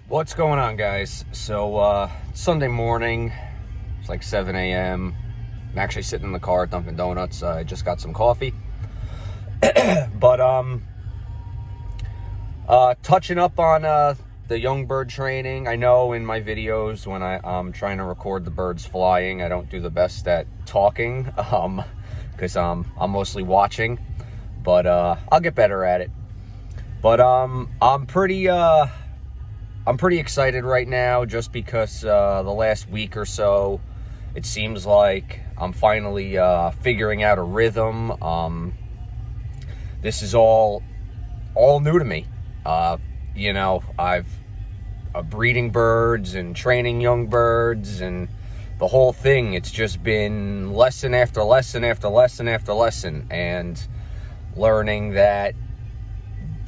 What's going on, guys? So Sunday morning, it's like 7 a.m. I'm actually sitting in the car at Dunkin' Donuts. I just got some coffee. But touching up on the young bird training. I know in my videos when I'm trying to record the birds flying, I don't do the best at talking because I'm mostly watching, but I'll get better at it. But I'm pretty excited right now just because the last week or so, it seems like I'm finally figuring out a rhythm. This is all new to me. I've breeding birds and training young birds and the whole thing. It's just been lesson after lesson after lesson after lesson, and learning that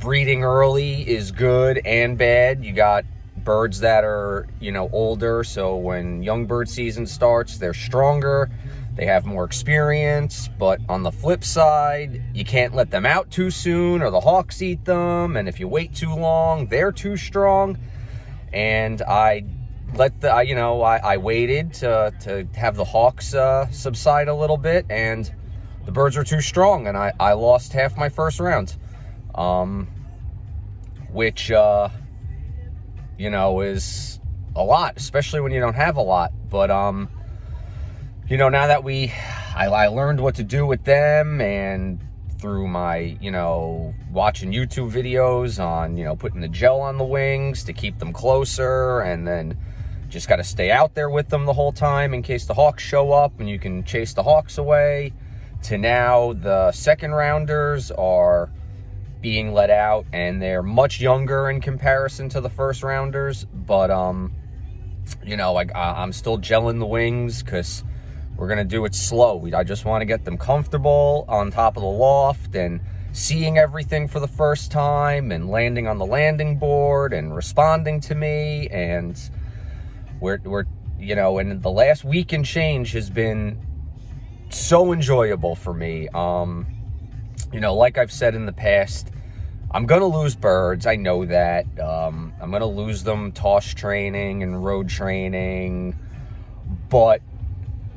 breeding early is good and bad. You got birds that are, older, so when young bird season starts, they're stronger, they have more experience. But on the flip side, you can't let them out too soon or the hawks eat them, and if you wait too long, they're too strong. And I waited to have the hawks subside a little bit, and the birds were too strong, and I lost half my first round. Which, is a lot, especially when you don't have a lot. But, now that I learned what to do with them, and through my, watching YouTube videos on, putting the gel on the wings to keep them closer, and then just got to stay out there with them the whole time in case the hawks show up and you can chase the hawks away, to now the second rounders are being let out, and they're much younger in comparison to the first rounders. But I'm still gelling the wings because we're gonna do it slow. I just want to get them comfortable on top of the loft and seeing everything for the first time, and landing on the landing board and responding to me. And we're and the last week and change has been so enjoyable for me. Like I've said in the past, I'm going to lose birds. I know that. I'm going to lose them toss training and road training, but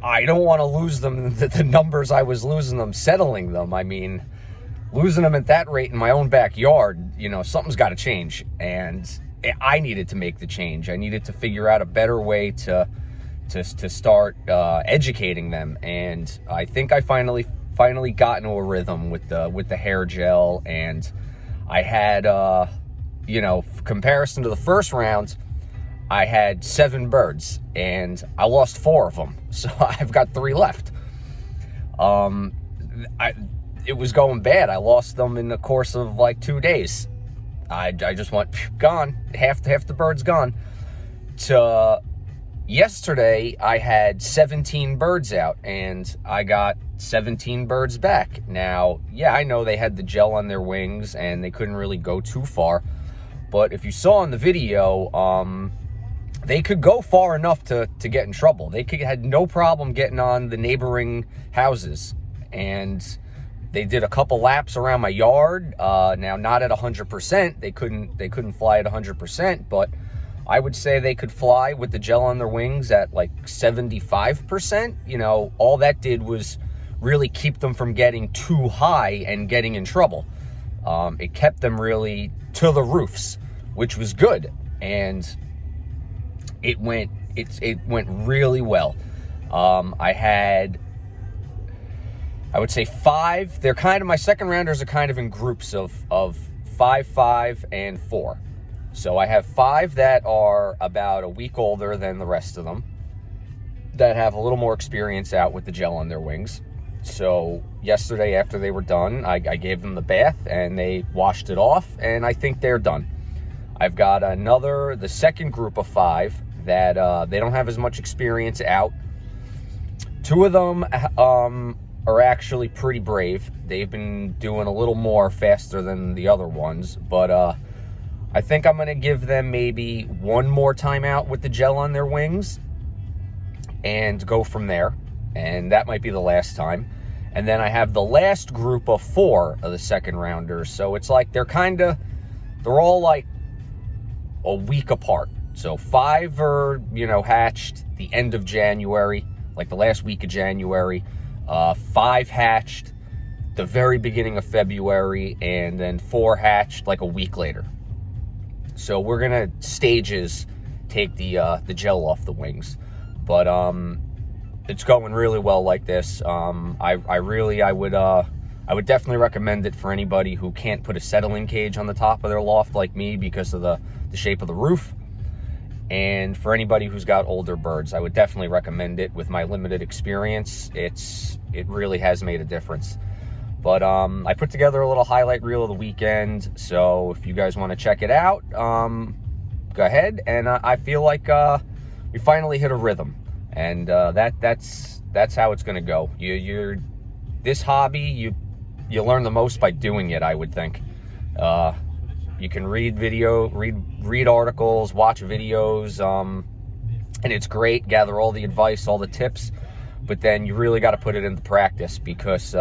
I don't want to lose them the numbers I was losing them settling them. I mean, losing them at that rate in my own backyard, something's got to change. And I needed to make the change. I needed to figure out a better way to start educating them. And I think I finally got into a rhythm with the hair gel. And I had, comparison to the first round, I had 7 birds and I lost 4 of them. So I've got 3 left. It was going bad. I lost them in the course of like 2 days. I just went, gone. Half the birds gone. To yesterday, I had 17 birds out, and I got 17 birds back. Now, yeah, I know they had the gel on their wings, and they couldn't really go too far. But if you saw in the video, they could go far enough to get in trouble. They had no problem getting on the neighboring houses, and they did a couple laps around my yard. Now, not at 100%. They couldn't fly at 100%, but I would say they could fly with the gel on their wings at like 75%. All that did was really keep them from getting too high and getting in trouble. It kept them really to the roofs, which was good. And it went really well. I would say 5. They're kind of, my second rounders are kind of in groups of 5, 5, and 4. So I have 5 that are about a week older than the rest of them, that have a little more experience out with the gel on their wings. So yesterday, after they were done, I gave them the bath and they washed it off, and I think they're done. I've got the second group of 5 that they don't have as much experience out. 2 of them are actually pretty brave. They've been doing a little more faster than the other ones, but I think I'm going to give them maybe 1 more time out with the gel on their wings and go from there. And that might be the last time. And then I have the last group of 4 of the second rounders. So it's like they're all like a week apart. So 5 are, hatched the end of January, like the last week of January. 5 hatched the very beginning of February, and then 4 hatched like a week later. So we're gonna stages take the gel off the wings, but it's going really well like this. I would definitely recommend it for anybody who can't put a settling cage on the top of their loft like me because of the shape of the roof. And for anybody who's got older birds, I would definitely recommend it. With my limited experience, it really has made a difference. But I put together a little highlight reel of the weekend, so if you guys want to check it out, go ahead. And I feel like we finally hit a rhythm, and that's how it's going to go. This hobby, you learn the most by doing it, I would think. You can read articles, watch videos, and it's great, gather all the advice, all the tips, but then you really got to put it into practice, because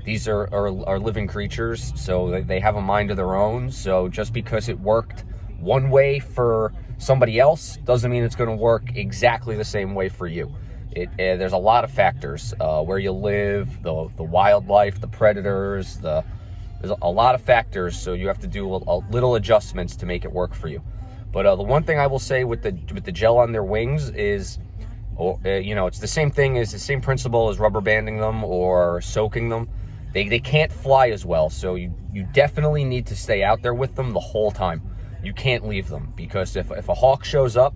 these are living creatures, so they have a mind of their own. So just because it worked one way for somebody else doesn't mean it's going to work exactly the same way for you. There's a lot of factors, where you live, the wildlife, the predators, there's a lot of factors, so you have to do a little adjustments to make it work for you. But the one thing I will say with the gel on their wings is, it's the same thing, as the same principle as rubber banding them or soaking them. They can't fly as well, so you definitely need to stay out there with them the whole time. You can't leave them, because if a hawk shows up,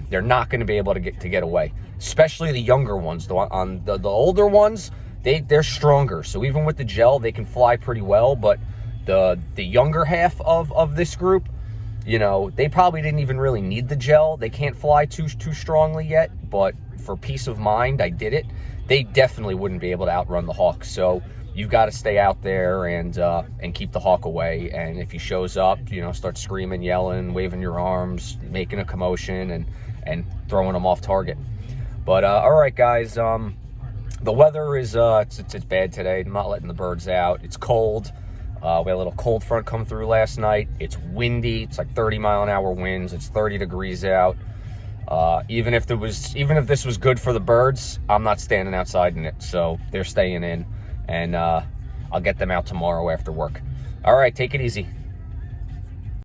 they're not going to be able to get away. Especially the younger ones. The older ones, they're stronger. So even with the gel, they can fly pretty well. But the younger half of this group, they probably didn't even really need the gel. They can't fly too strongly yet. But for peace of mind, I did it. They definitely wouldn't be able to outrun the hawk. So you've got to stay out there and keep the hawk away. And if he shows up, start screaming, yelling, waving your arms, making a commotion, and throwing him off target. But all right, guys. The weather is it's bad today. I'm not letting the birds out. It's cold. We had a little cold front come through last night. It's windy. It's like 30-mile-an-hour winds. It's 30 degrees out. Even if this was good for the birds, I'm not standing outside in it. So they're staying in, and I'll get them out tomorrow after work. All right, take it easy.